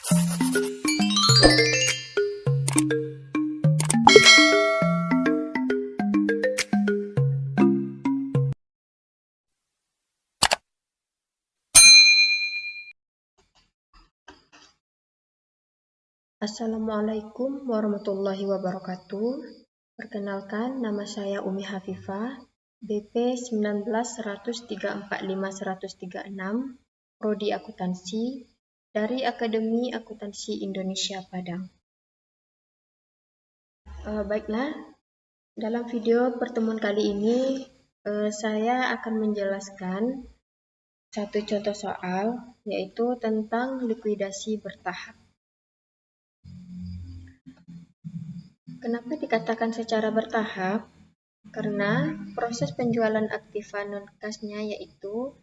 Assalamualaikum warahmatullahi wabarakatuh. Perkenalkan, nama saya Umi Hafifah, BP 19-1345136, Prodi Akuntansi, dari Akademi Akuntansi Indonesia Padang. Baiklah, dalam video pertemuan kali ini, saya akan menjelaskan satu contoh soal, yaitu tentang likuidasi bertahap. Kenapa dikatakan secara bertahap? Karena proses penjualan aktiva non-kasnya yaitu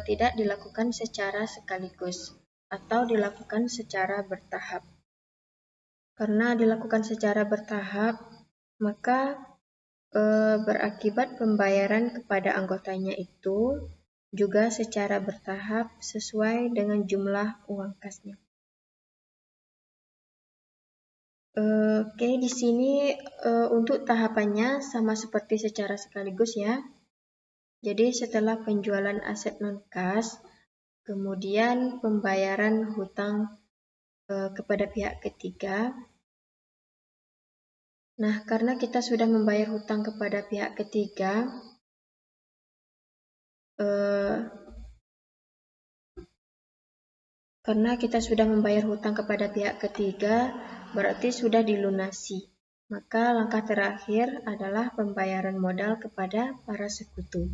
tidak dilakukan secara sekaligus atau dilakukan secara bertahap. Karena dilakukan secara bertahap, maka berakibat pembayaran kepada anggotanya itu juga secara bertahap sesuai dengan jumlah uang kasnya. Oke, di sini untuk tahapannya sama seperti secara sekaligus ya. Jadi setelah penjualan aset non-kas, kemudian pembayaran hutang kepada pihak ketiga. Nah, karena kita sudah membayar hutang kepada pihak ketiga, berarti sudah dilunasi. Maka langkah terakhir adalah pembayaran modal kepada para sekutu.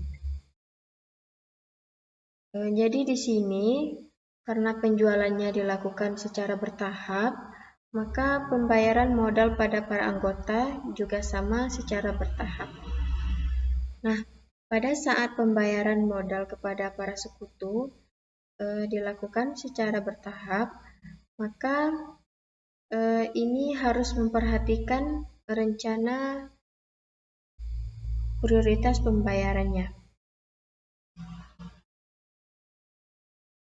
Jadi di sini karena penjualannya dilakukan secara bertahap, maka pembayaran modal pada para anggota juga sama secara bertahap. Nah, pada saat pembayaran modal kepada para sekutu dilakukan secara bertahap, maka ini harus memperhatikan rencana prioritas pembayarannya.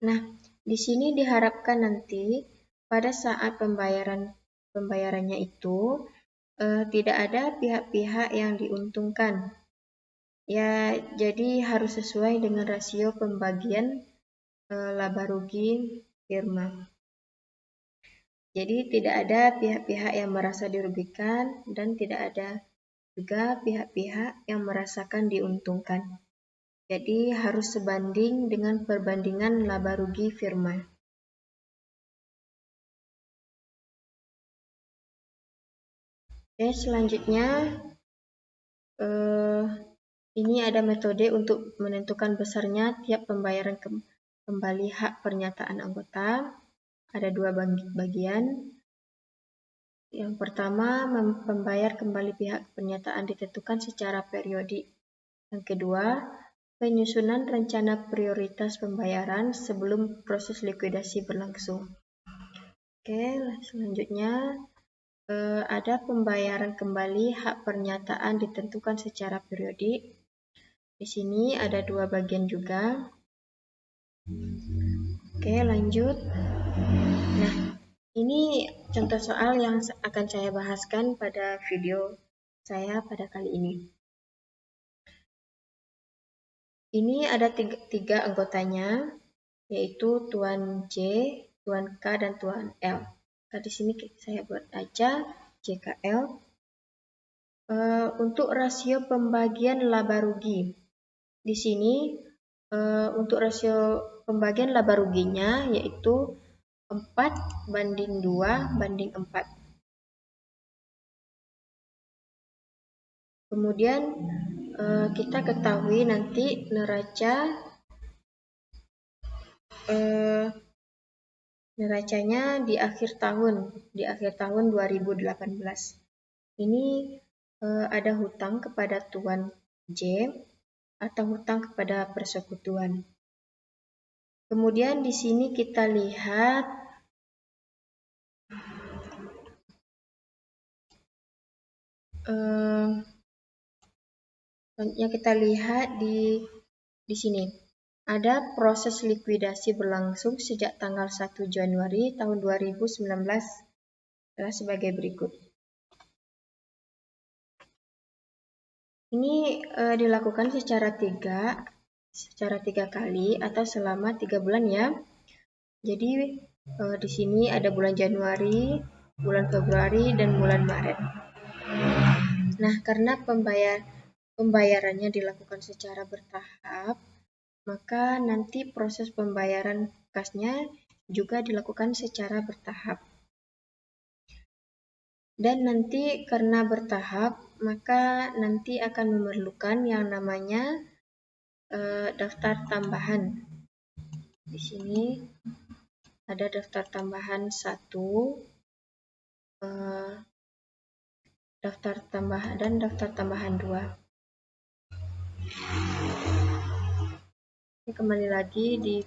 Nah, di sini diharapkan nanti pada saat pembayarannya itu tidak ada pihak-pihak yang diuntungkan. Ya, jadi harus sesuai dengan rasio pembagian laba rugi firma. Jadi tidak ada pihak-pihak yang merasa dirugikan dan tidak ada juga pihak-pihak yang merasakan diuntungkan. Jadi harus sebanding dengan perbandingan laba rugi firma. Oke, selanjutnya ini ada metode untuk menentukan besarnya tiap pembayaran kembali hak pernyataan anggota. Ada dua bagian. Yang pertama, membayar kembali pihak pernyataan ditentukan secara periodik. Yang kedua, penyusunan rencana prioritas pembayaran sebelum proses likuidasi berlangsung. Oke, selanjutnya ada pembayaran kembali hak pernyataan ditentukan secara periodik. Di sini ada dua bagian juga. Oke, lanjut. Nah, ini contoh soal yang akan saya bahaskan pada video saya pada kali ini. Ini ada tiga anggotanya, yaitu Tuan J, Tuan K, dan Tuan L. Nah, di sini saya buat aja JKL. Untuk rasio pembagian laba rugi, di sini untuk rasio pembagian laba ruginya yaitu 4:2:4. Kemudian kita ketahui nanti neracanya di akhir tahun 2018. Ini ada hutang kepada Tuan J atau hutang kepada persekutuan. Kemudian di sini kita lihat selanjutnya kita lihat di sini. ada proses likuidasi berlangsung sejak tanggal 1 Januari tahun 2019 adalah sebagai berikut. Ini dilakukan secara tiga kali atau selama 3 bulan ya. Jadi di sini ada bulan Januari, bulan Februari, dan bulan Maret. Nah, karena pembayarannya dilakukan secara bertahap, maka nanti proses pembayaran kasnya juga dilakukan secara bertahap. Dan nanti karena bertahap, maka nanti akan memerlukan yang namanya daftar tambahan. Di sini ada daftar tambahan 1, daftar tambahan dan daftar tambahan 2. Ini kembali lagi di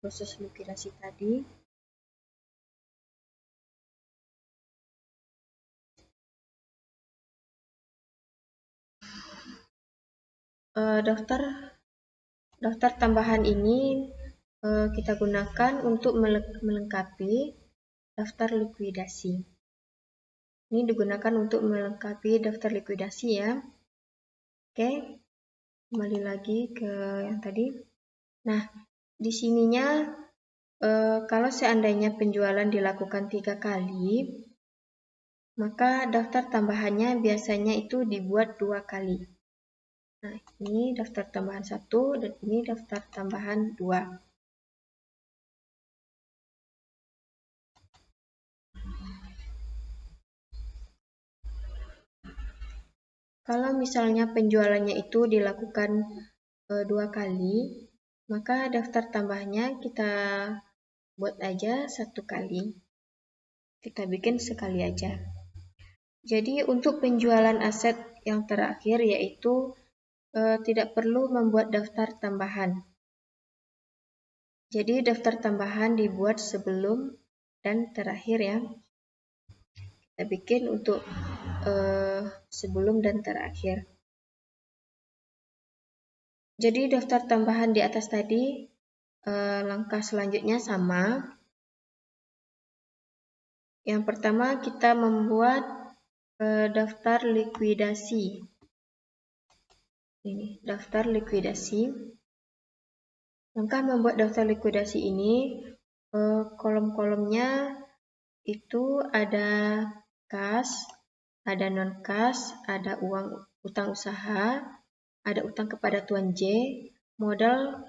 proses likuidasi tadi. Daftar tambahan ini kita gunakan untuk melengkapi daftar likuidasi. Ini digunakan untuk melengkapi daftar likuidasi ya. Oke, kembali lagi ke yang tadi. Nah, di sininya kalau seandainya penjualan dilakukan 3 kali, maka daftar tambahannya biasanya itu dibuat 2 kali. Nah, ini daftar tambahan 1 dan ini daftar tambahan 2. Kalau misalnya penjualannya itu dilakukan 2 kali, maka daftar tambahnya kita buat aja 1 kali. Kita bikin sekali aja. Jadi untuk penjualan aset yang terakhir yaitu tidak perlu membuat daftar tambahan. Jadi daftar tambahan dibuat sebelum dan terakhir ya. Kita bikin untuk sebelum dan terakhir. Jadi daftar tambahan di atas tadi langkah selanjutnya sama. Yang pertama kita membuat daftar likuidasi. Ini daftar likuidasi. Langkah membuat daftar likuidasi ini kolom-kolomnya itu ada kas, ada non-kas, ada utang usaha, ada utang kepada Tuan J, modal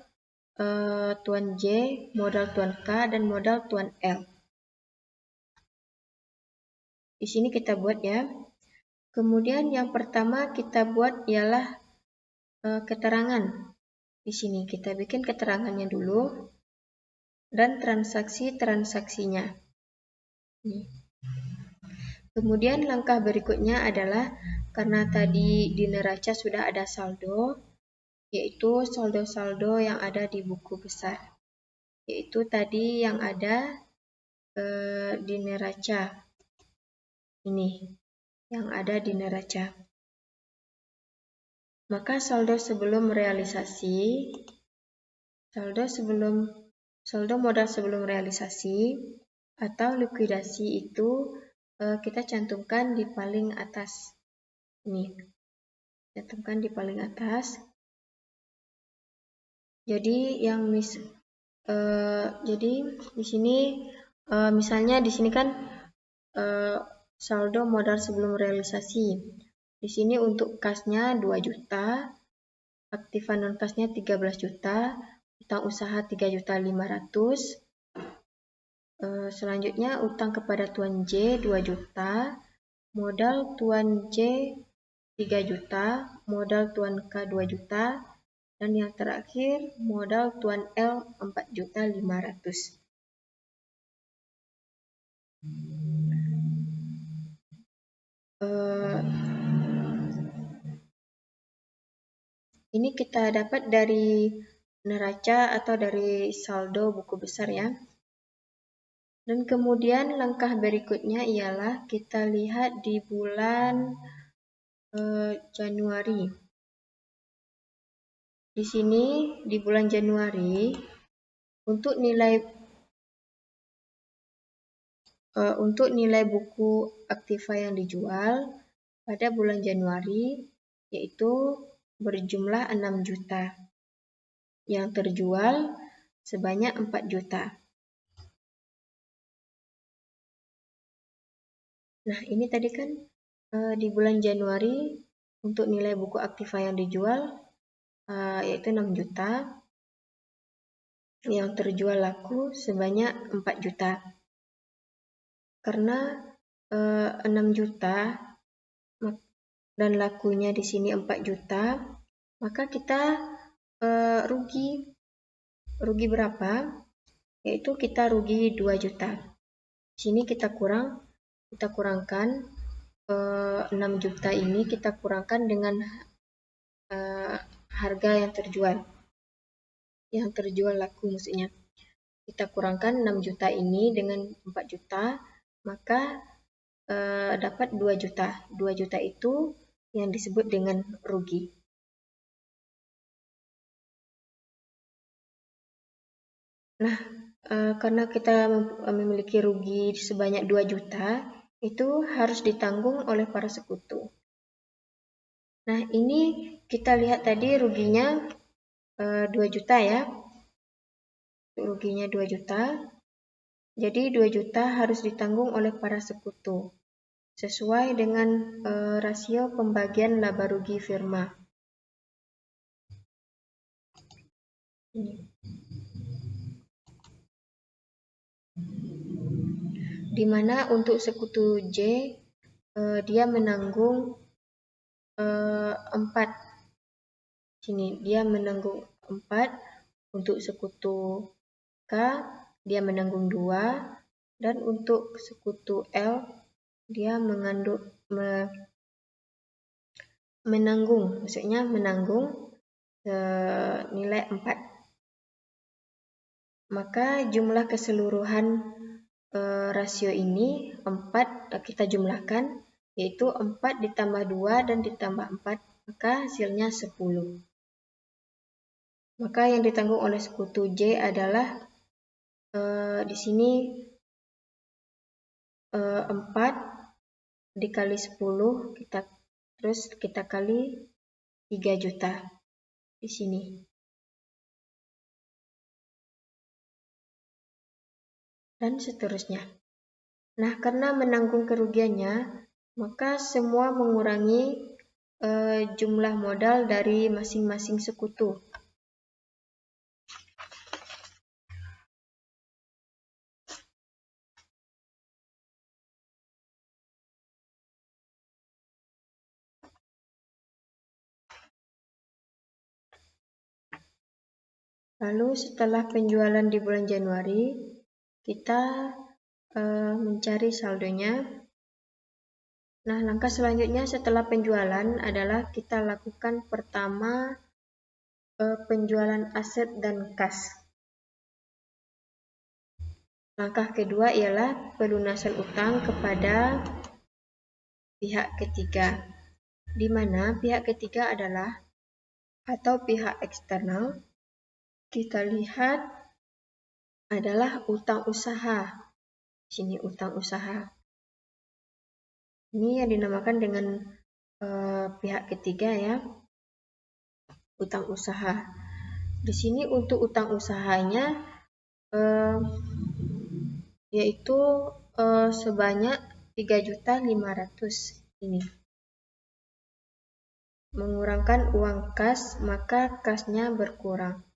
Tuan J, modal Tuan K, dan modal Tuan L. Di sini kita buat ya. Kemudian yang pertama kita buat ialah keterangan. Di sini kita bikin keterangannya dulu dan transaksinya. Kemudian langkah berikutnya adalah karena tadi di neraca sudah ada saldo, yaitu saldo-saldo yang ada di buku besar. Yaitu tadi yang ada di neraca. Ini yang ada di neraca. Maka saldo sebelum realisasi, saldo modal sebelum realisasi atau likuidasi itu kita cantumkan di paling atas. Ini, cantumkan di paling atas. Jadi jadi di sini misalnya di sini kan saldo modal sebelum realisasi. Di sini untuk kasnya 2 juta, aktiva non kasnya 13 juta, utang usaha 3.500.000. Selanjutnya utang kepada Tuan J 2 juta, modal Tuan J 3 juta, modal Tuan K 2 juta, dan yang terakhir modal Tuan L 4.500.000. Ini kita dapat dari neraca atau dari saldo buku besar ya. Dan kemudian langkah berikutnya ialah kita lihat di bulan Januari. Di sini di bulan Januari untuk nilai buku Aktiva yang dijual pada bulan Januari yaitu berjumlah 6 juta. Yang terjual sebanyak 4 juta. Nah, ini tadi kan di bulan Januari untuk nilai buku Aktiva yang dijual yaitu 6 juta. Yang terjual laku sebanyak 4 juta. Karena 6 juta dan lakunya di sini 4 juta, maka kita rugi. Rugi berapa? Yaitu kita rugi 2 juta. Di sini kita kurangkan 6 juta ini kita kurangkan dengan harga yang terjual. Yang terjual laku maksudnya. Kita kurangkan 6 juta ini dengan 4 juta, maka dapat 2 juta. 2 juta itu yang disebut dengan rugi. Nah, karena kita memiliki rugi sebanyak 2 juta, itu harus ditanggung oleh para sekutu. Nah, ini kita lihat tadi ruginya 2 juta ya. Ruginya 2 juta. Jadi 2 juta harus ditanggung oleh para sekutu. Sesuai dengan rasio pembagian laba rugi firma. Ini. Di mana untuk sekutu J dia menanggung 4. Sini dia menanggung 4, untuk sekutu K dia menanggung 2, dan untuk sekutu L dia menanggung nilai 4. Maka jumlah keseluruhan rasio ini 4 kita jumlahkan, yaitu 4 ditambah 2 dan ditambah 4, maka hasilnya 10. Maka yang ditanggung oleh sekutu J adalah di sini 4 dikali 10 kita kali 3 juta di sini. Dan seterusnya. Nah, karena menanggung kerugiannya, maka semua mengurangi jumlah modal dari masing-masing sekutu. Lalu setelah penjualan di bulan Januari, kita mencari saldonya. Nah, langkah selanjutnya setelah penjualan adalah kita lakukan pertama penjualan aset dan kas. Langkah kedua ialah pelunasan utang kepada pihak ketiga, di mana pihak ketiga adalah atau pihak eksternal. Kita lihat adalah utang usaha. Sini utang usaha. Ini yang dinamakan dengan pihak ketiga ya, utang usaha. Di sini untuk utang usahanya yaitu sebanyak 3.500.000 ini. Mengurangkan uang kas, maka kasnya berkurang.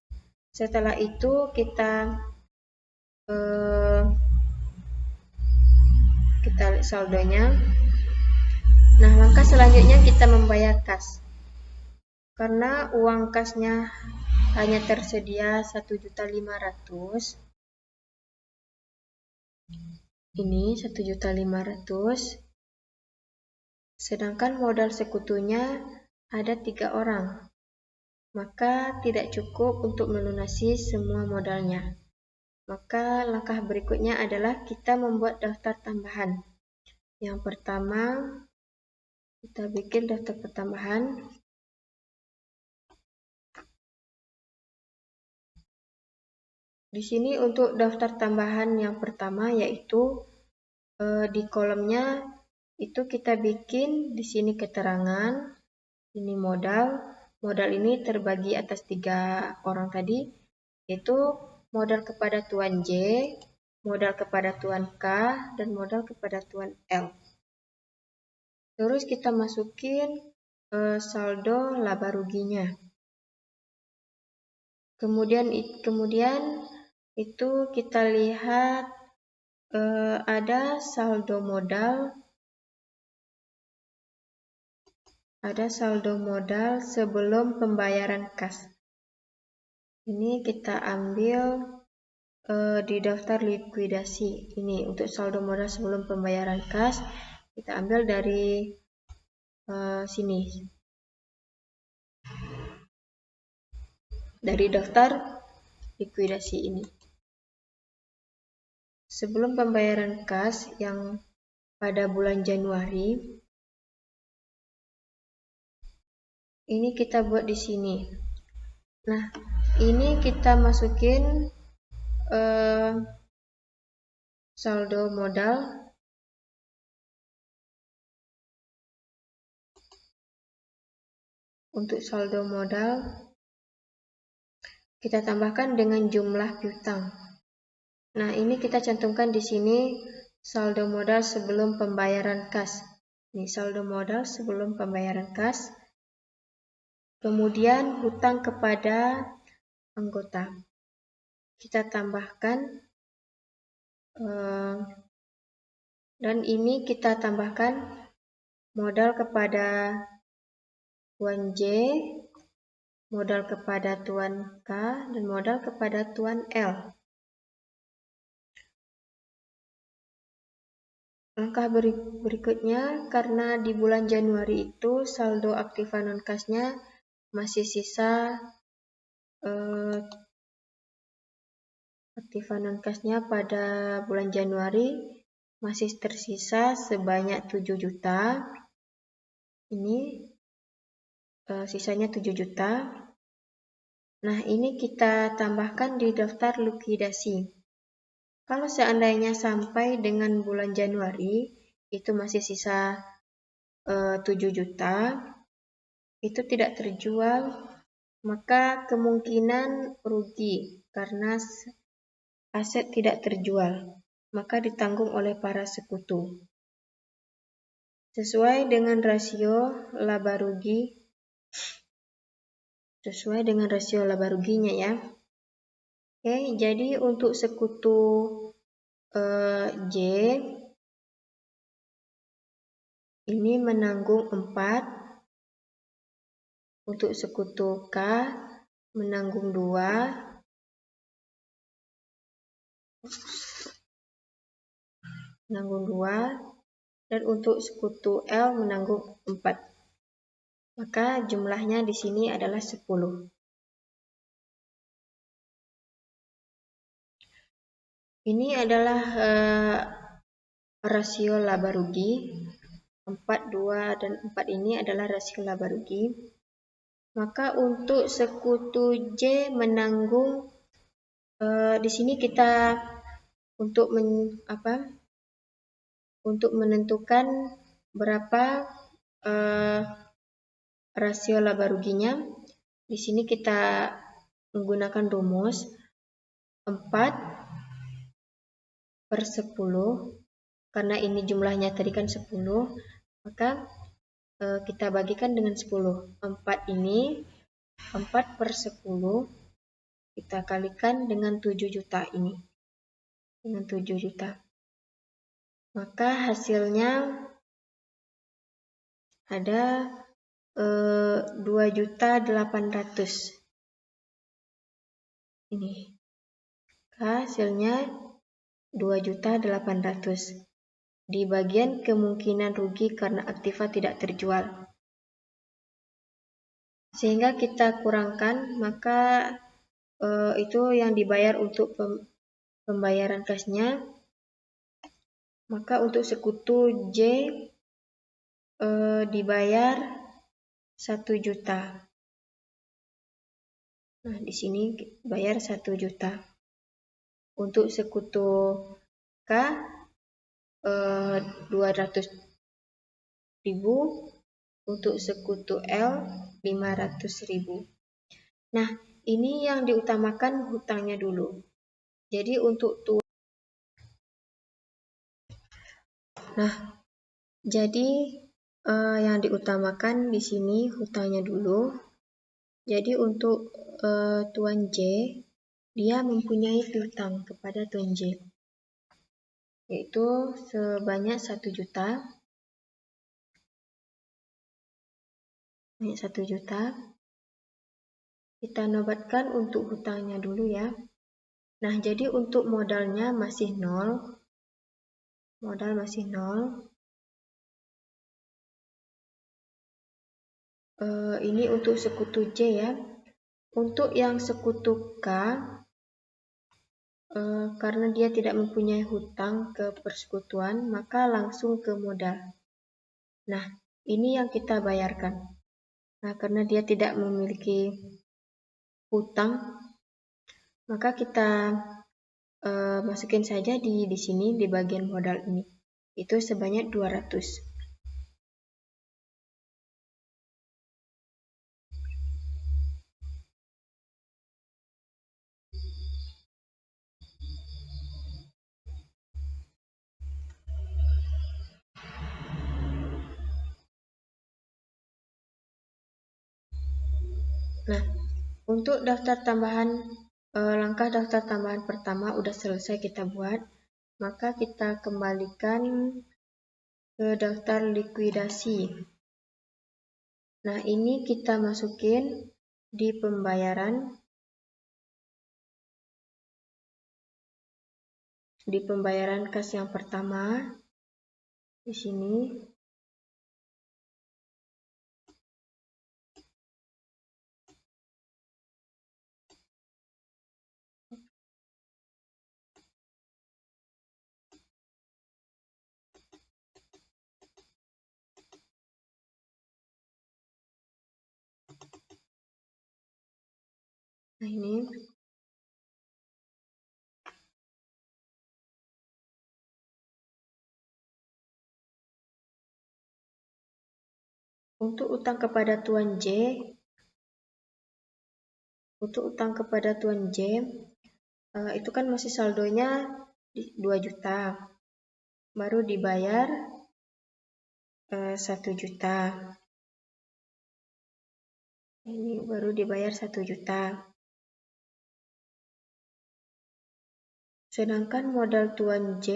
Setelah itu kita lihat saldonya. Nah, langkah selanjutnya kita membayar kas. Karena uang kasnya hanya tersedia 1.500.000. Ini 1.500.000. Sedangkan modal sekutunya ada 3 orang. Maka tidak cukup untuk melunasi semua modalnya. Maka langkah berikutnya adalah kita membuat daftar tambahan. Yang pertama, kita bikin daftar pertambahan. Di sini untuk daftar tambahan yang pertama yaitu di kolomnya itu kita bikin di sini keterangan, ini modal. Modal ini terbagi atas 3 orang tadi, yaitu modal kepada Tuan J, modal kepada Tuan K, dan modal kepada Tuan L. Terus kita masukin saldo laba ruginya. Kemudian itu kita lihat ada saldo modal sebelum pembayaran kas. Ini kita ambil di daftar likuidasi. Ini untuk saldo modal sebelum pembayaran kas, kita ambil dari sini, dari daftar likuidasi ini. Sebelum pembayaran kas yang pada bulan Januari, ini kita buat di sini. Nah, ini kita masukin saldo modal untuk saldo modal kita tambahkan dengan jumlah piutang. Nah, ini kita cantumkan di sini saldo modal sebelum pembayaran kas. Ini saldo modal sebelum pembayaran kas. Kemudian hutang kepada anggota. Kita tambahkan dan ini kita tambahkan modal kepada Tuan J, modal kepada Tuan K, dan modal kepada Tuan L. Langkah berikutnya, karena di bulan Januari itu saldo aktiva non kasnya masih sisa aktiva non kasnya pada bulan Januari masih tersisa sebanyak 7 juta. Ini sisanya 7 juta. Nah, ini kita tambahkan di daftar likuidasi. Kalau seandainya sampai dengan bulan Januari itu masih sisa 7 juta, itu tidak terjual, maka kemungkinan rugi karena aset tidak terjual, maka ditanggung oleh para sekutu. Sesuai dengan rasio laba rugi, sesuai dengan rasio laba ruginya ya. Oke, jadi untuk sekutu J ini menanggung 4, untuk sekutu K menanggung 2, dan untuk sekutu L menanggung 4. Maka jumlahnya di sini adalah 10. Ini adalah rasio laba rugi. 4, 2, dan 4 ini adalah rasio laba rugi. Maka untuk sekutu J menanggung, di sini kita untuk menentukan berapa rasio laba ruginya. Di sini kita menggunakan rumus 4/10, karena ini jumlahnya tadi kan 10, maka kita bagikan dengan 10. 4 ini 4/10 kita kalikan dengan 7 juta ini. Dengan 7 juta. Maka hasilnya ada 2.800.000. Ini. Hasilnya 2.800.000. Di bagian kemungkinan rugi karena aktiva tidak terjual. Sehingga kita kurangkan, maka itu yang dibayar untuk pembayaran kasnya. Maka untuk sekutu J dibayar 1 juta. Nah, di sini bayar 1 juta. Untuk sekutu K 200.000, untuk sekutu L 500.000. Nah, ini yang diutamakan hutangnya dulu. Jadi untuk yang diutamakan di sini hutangnya dulu. Jadi untuk Tuan J, dia mempunyai hutang kepada Tuan J, yaitu sebanyak 1 juta. Banyak 1 juta. Kita nobatkan untuk hutangnya dulu ya. Nah, jadi untuk modalnya masih 0. Modal masih 0. Ini untuk sekutu J ya. Untuk yang sekutu K, karena dia tidak mempunyai hutang ke persekutuan, maka langsung ke modal. Nah, ini yang kita bayarkan. Nah, karena dia tidak memiliki hutang, maka kita masukin saja di sini di bagian modal ini. Itu sebanyak 200. Nah, untuk daftar tambahan, langkah daftar tambahan pertama udah selesai kita buat, maka kita kembalikan ke daftar likuidasi. Nah, ini kita masukin di pembayaran, kas yang pertama di sini. Nah, ini untuk utang kepada Tuan J. Untuk utang kepada Tuan J, itu kan masih saldonya 2 juta. Baru dibayar 1 juta. Ini baru dibayar 1 juta. Sedangkan modal Tuan J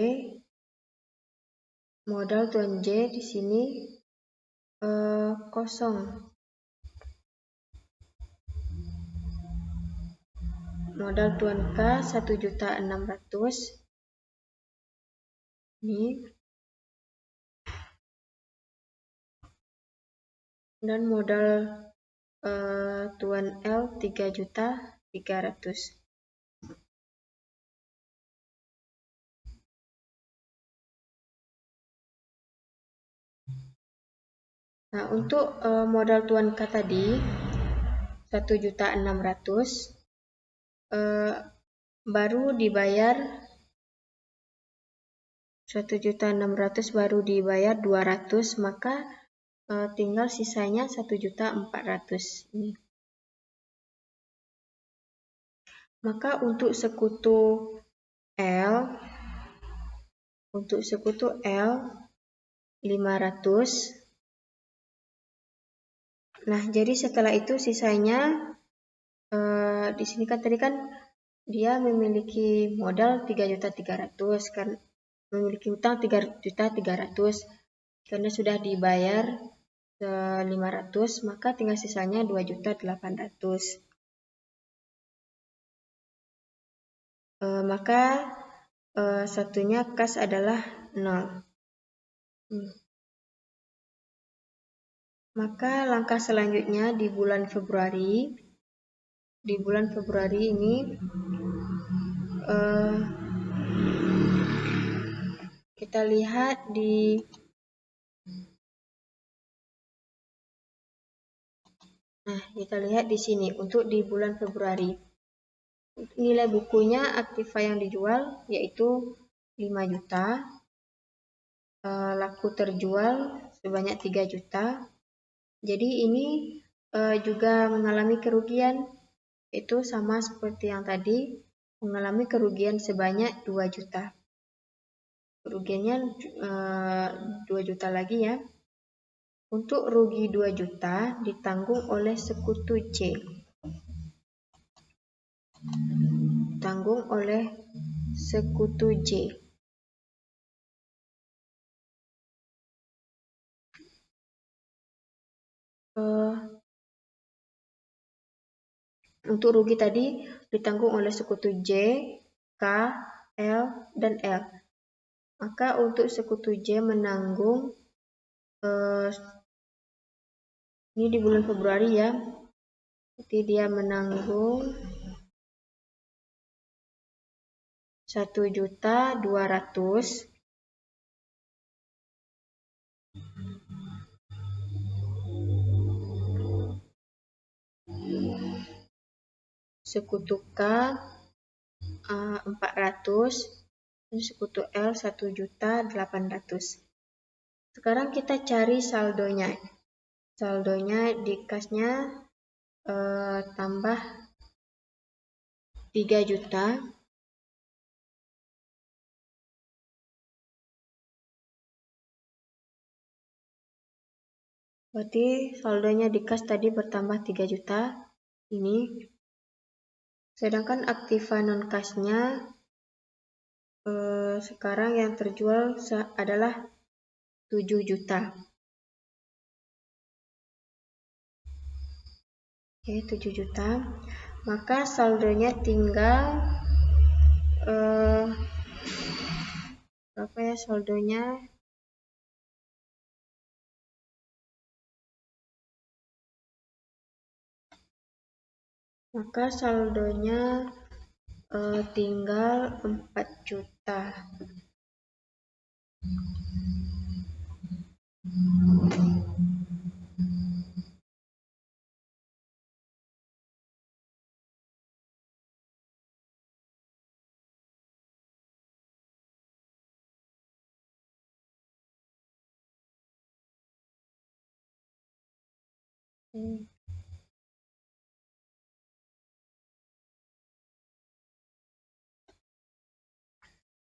di sini kosong. Modal Tuan K 1.600.000. Ini. Dan modal Tuan L 3.300.000. Nah, untuk modal Tuan K tadi 1.600.000, baru dibayar 1.600.000 baru dibayar 200, maka tinggal sisanya 1.400.000 ini. Maka untuk sekutu L 500. Nah, jadi setelah itu sisanya di sini kan tadi kan dia memiliki modal 3.300.000 kan, memiliki hutang 3.300.000. Karena sudah dibayar 500, maka tinggal sisanya 2.800.000. Maka satunya kas adalah 0. Maka langkah selanjutnya di bulan Februari. Di bulan Februari ini kita lihat kita lihat di sini untuk di bulan Februari. Nilai bukunya Aktiva yang dijual yaitu 5 juta, laku terjual sebanyak 3 juta. Jadi ini juga mengalami kerugian, itu sama seperti yang tadi, mengalami kerugian sebanyak 2 juta. Kerugiannya 2 juta lagi ya. Untuk rugi 2 juta ditanggung oleh sekutu C. Tanggung oleh sekutu J. Untuk rugi tadi ditanggung oleh sekutu J, K, L, dan L. Maka untuk sekutu J menanggung, ini di bulan Februari ya, jadi dia menanggung 1.200.000. Sekutu K 400 dan sekutu L 1.800.000. Sekarang kita cari saldonya. Saldonya di kasnya tambah 3 juta. Berarti saldonya di kas tadi bertambah 3 juta. Ini. Sedangkan aktiva non kasnya sekarang yang terjual adalah 7 juta. Oke, 7 juta. Maka saldonya tinggal berapa ya saldonya? Maka saldonya tinggal 4 juta.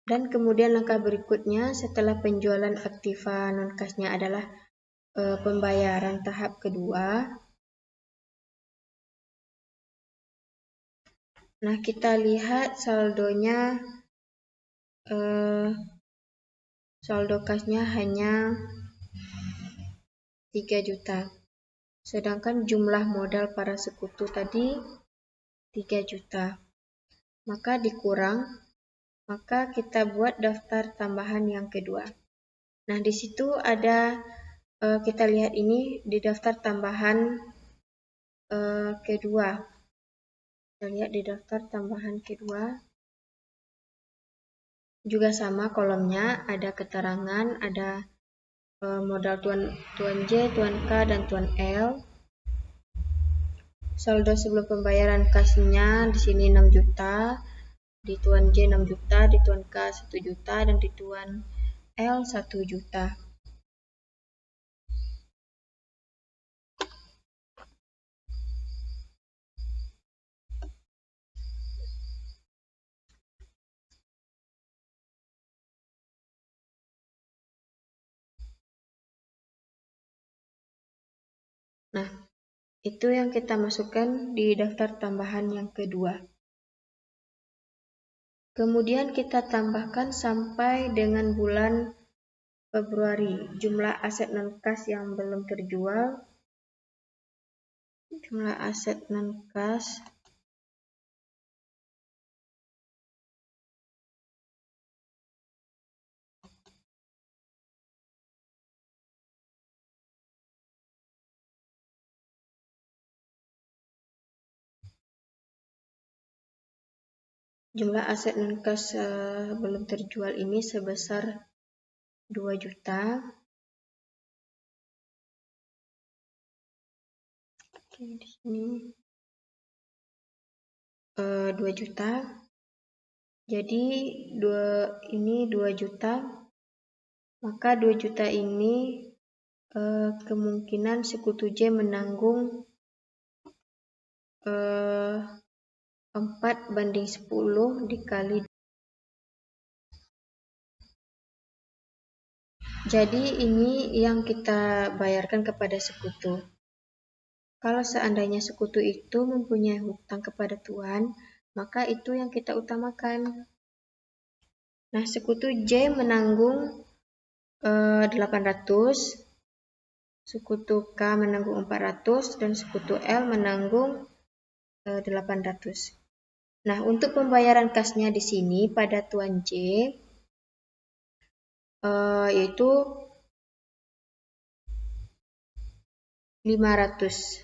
Dan kemudian langkah berikutnya setelah penjualan aktiva non kasnya adalah pembayaran tahap kedua. Nah, kita lihat saldonya, saldo kasnya hanya 3 juta. Sedangkan jumlah modal para sekutu tadi 3 juta. Maka dikurang, maka kita buat daftar tambahan yang kedua. Nah, di situ ada, kita lihat ini di daftar tambahan kedua. Kita lihat di daftar tambahan kedua. Juga sama kolomnya, ada keterangan, ada modal Tuan J, Tuan K, dan Tuan L. Saldo sebelum pembayaran kasnya di sini 6 juta, di Tuan J 6 juta, di Tuan K 1 juta, dan di Tuan L 1 juta. Nah, itu yang kita masukkan di daftar tambahan yang kedua. Kemudian kita tambahkan sampai dengan bulan Februari. Jumlah aset non-kas yang belum terjual. Jumlah aset non-kas. Jumlah aset non-kas belum terjual ini sebesar 2 juta. Oke, di sini. 2 juta. Jadi ini 2 juta. Maka 2 juta ini kemungkinan sekutu J menanggung 4/10 dikali. Jadi ini yang kita bayarkan kepada sekutu. Kalau seandainya sekutu itu mempunyai hutang kepada tuan, maka itu yang kita utamakan. Nah, sekutu J menanggung 800, sekutu K menanggung 400, dan sekutu L menanggung 800. Nah, untuk pembayaran kasnya di sini pada tuan J, yaitu 500.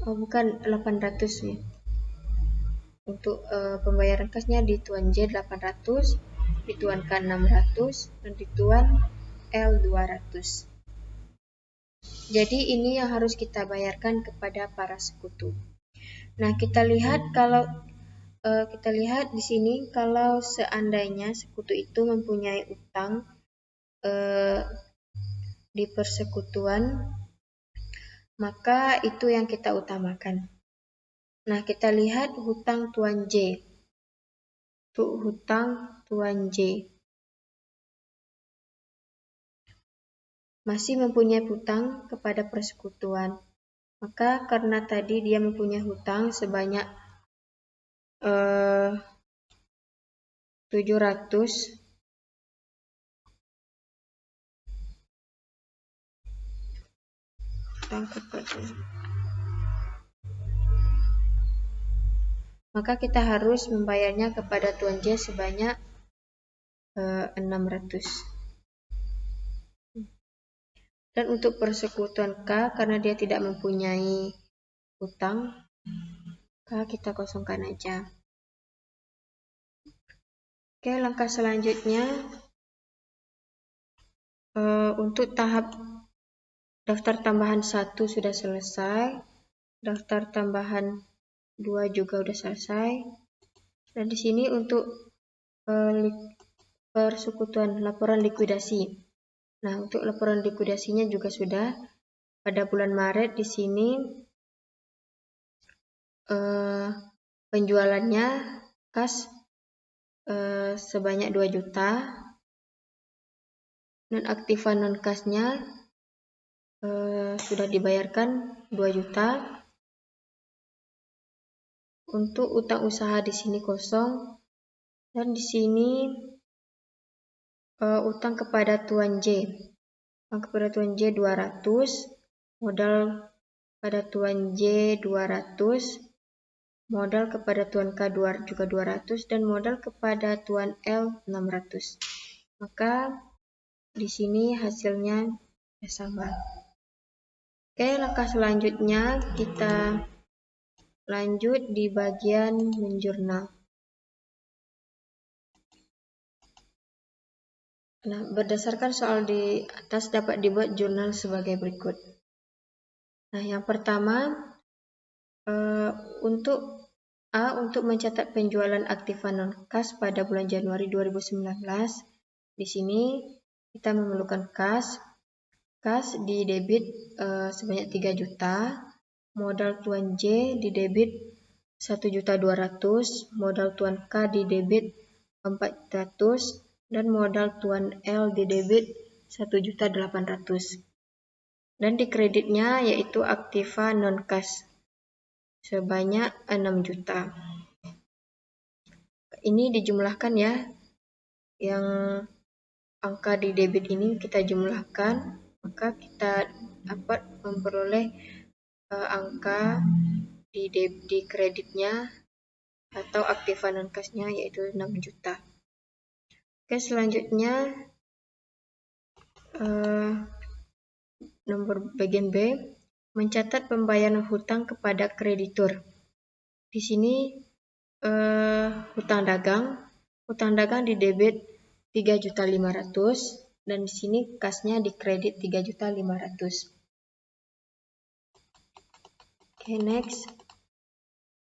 Oh, bukan 800 ya. Untuk pembayaran kasnya di tuan J 800, di tuan K 600, dan di tuan L 200. Jadi ini yang harus kita bayarkan kepada para sekutu. Nah, kita lihat di sini kalau seandainya sekutu itu mempunyai utang di persekutuan, maka itu yang kita utamakan. Nah, kita lihat hutang tuan J. Untuk hutang tuan J masih mempunyai hutang kepada persekutuan. Maka karena tadi dia mempunyai hutang sebanyak 700, maka kita harus membayarnya kepada tuan J sebanyak 600. Dan untuk persekutuan K, karena dia tidak mempunyai hutang, K kita kosongkan aja. Oke, langkah selanjutnya untuk tahap daftar tambahan 1 sudah selesai, daftar tambahan 2 juga sudah selesai. Dan di sini untuk persekutuan laporan likuidasi. Nah, untuk laporan likuidasinya juga sudah pada bulan Maret. Di sini penjualannya kas sebanyak 2 juta dan aktiva non kasnya sudah dibayarkan 2 juta. Untuk utang usaha di sini kosong, dan di sini utang kepada tuan J. Utang kepada tuan J 200, modal pada tuan J 200, modal kepada tuan K juga 200, dan modal kepada tuan L 600. Maka di sini hasilnya sama. Oke, langkah selanjutnya kita lanjut di bagian menjurnal. Nah, berdasarkan soal di atas dapat dibuat jurnal sebagai berikut. Nah, yang pertama untuk untuk mencatat penjualan aktiva non kas pada bulan Januari 2019. Di sini kita memerlukan kas di debit sebanyak 3 juta, modal tuan J di debit 1.200.000, modal tuan K di debit 400, dan modal tuan L di debit 1.800.000. Dan di kreditnya yaitu aktiva non kas sebanyak 6 juta. Ini dijumlahkan ya. Yang angka di debit ini kita jumlahkan, maka kita dapat memperoleh angka di kreditnya atau aktiva non kasnya yaitu 6 juta. Oke, selanjutnya nomor bagian B, mencatat pembayaran hutang kepada kreditur. Di sini hutang dagang di debit 3.500.000 dan di sini kasnya di kredit 3.500.000. Oke, next.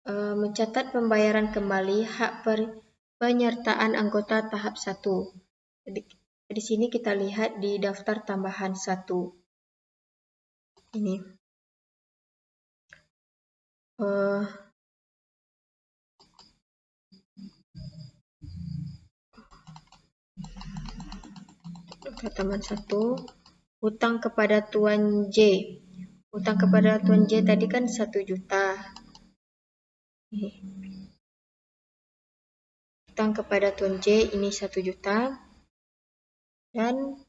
mencatat pembayaran kembali hak penyertaan anggota tahap 1. Di sini kita lihat di daftar tambahan 1. Ini. Tambahan 1. Hutang kepada Tuan J. Hutang kepada Tuan J tadi kan 1 juta. Hutang kepada Tuan J ini 1 juta. Dan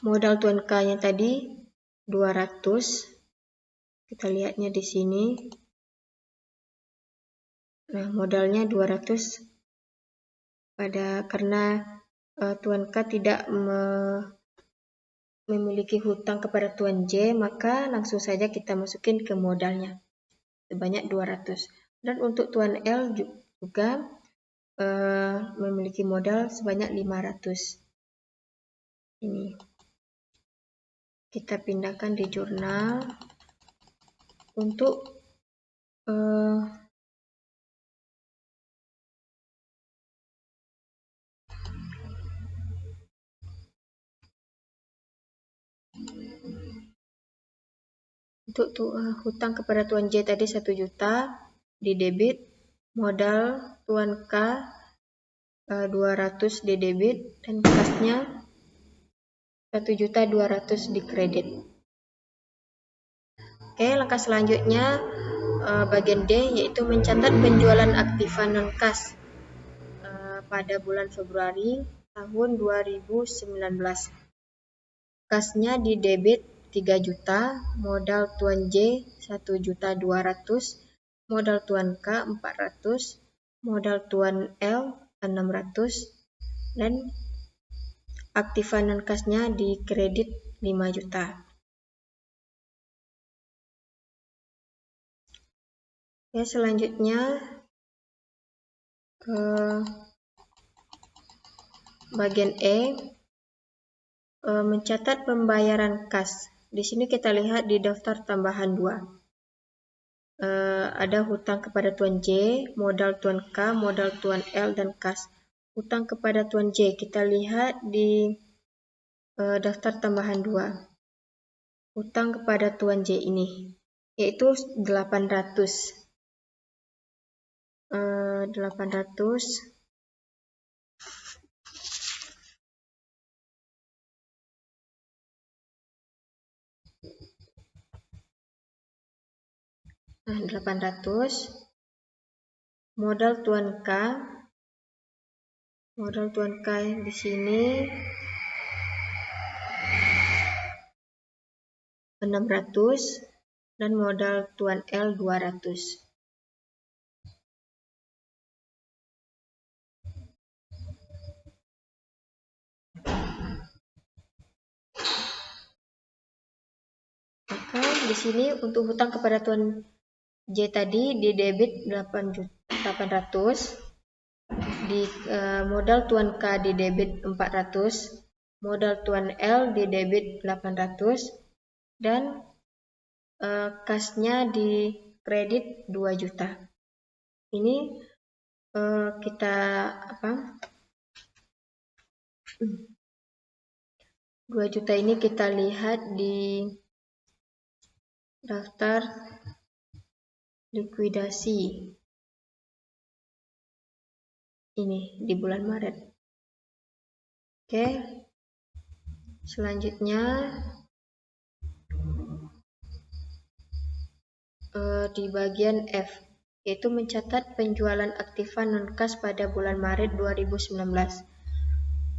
modal Tuan K nya tadi 200. Kita lihatnya di sini. Nah, modalnya 200 karena Tuan K tidak memiliki hutang kepada Tuan J, maka langsung saja kita masukin ke modalnya sebanyak 200. Dan untuk Tuan L juga memiliki modal sebanyak 500. Ini kita pindahkan di jurnal untuk hutang kepada Tuan J tadi 1 juta di debit, modal Tuan K 200 di debit, dan kasnya 1.200.000 di kredit. Oke, langkah selanjutnya bagian D, yaitu mencatat penjualan aktiva non-kas pada bulan Februari tahun 2019. Kasnya di debit 3 juta, modal Tuan J 1.200.000, modal Tuan K 400, modal Tuan L 600, dan aktiva non-kasnya di kredit 5 juta. Ya, selanjutnya bagian E, mencatat pembayaran kas. Di sini kita lihat di daftar tambahan 2. Ada hutang kepada Tuan J, modal Tuan K, modal Tuan L, dan kas. Hutang kepada Tuan J kita lihat di daftar tambahan 2. Hutang kepada Tuan J ini yaitu 800. 800. Nah, 800. Modal Tuan K. Modal Tuan K di sini 600 dan modal Tuan L 200. Maka di sini untuk hutang kepada Tuan J tadi di debit 800, di modal Tuan K di debit 400, modal Tuan L di debit 800, dan kasnya di kredit 2 juta. Ini kita 2 juta ini kita lihat di daftar likuidasi ini di bulan Maret. Oke, selanjutnya di bagian F, yaitu mencatat penjualan aktiva non-kas pada bulan Maret 2019.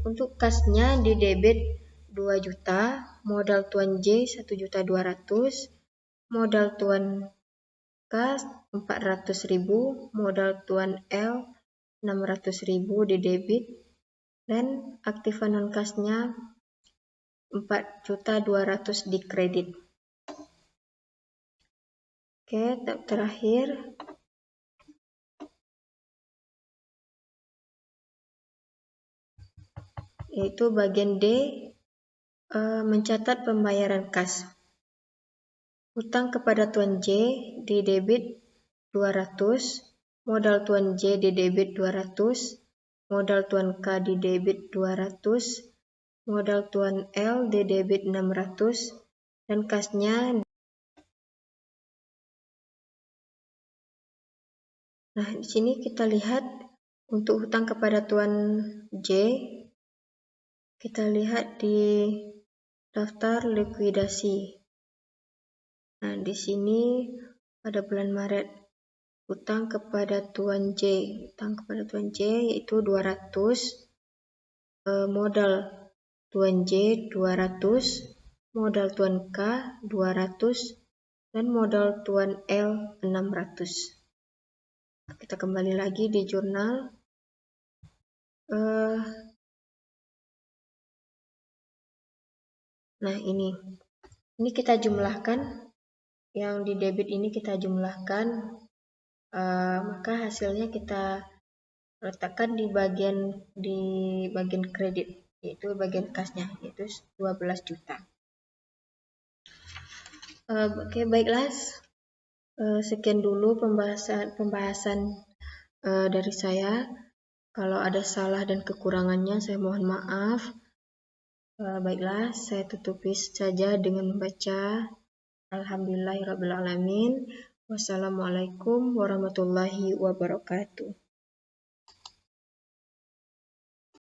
Untuk kasnya di debit 2 juta, modal Tuan J 1.200.000, modal Tuan K 400.000, modal Tuan L 600.000 di debit, dan aktiva non-kasnya 4.200.000 di kredit. Oke, terakhir yaitu bagian D, Mencatat pembayaran kas. Hutang kepada Tuan J di debit 200, modal Tuan J di debit 200, modal Tuan K di debit 200, modal Tuan L di debit 600, dan kasnya. Nah, di sini kita lihat untuk hutang kepada Tuan J, kita lihat di daftar likuidasi. Nah, di sini pada bulan Maret hutang kepada Tuan J, yaitu 200, modal Tuan J 200, modal Tuan K 200, dan modal Tuan L 600. Kita kembali lagi di jurnal. Nah, ini kita jumlahkan, yang di debit ini kita jumlahkan, maka hasilnya kita letakkan di bagian kredit, yaitu bagian kasnya, yaitu 12 juta. Oke, baiklah, sekian dulu pembahasan dari saya. Kalau ada salah dan kekurangannya saya mohon maaf. Baiklah, saya tutupi saja dengan membaca Alhamdulillahirrabbilalamin. Wassalamualaikum warahmatullahi wabarakatuh.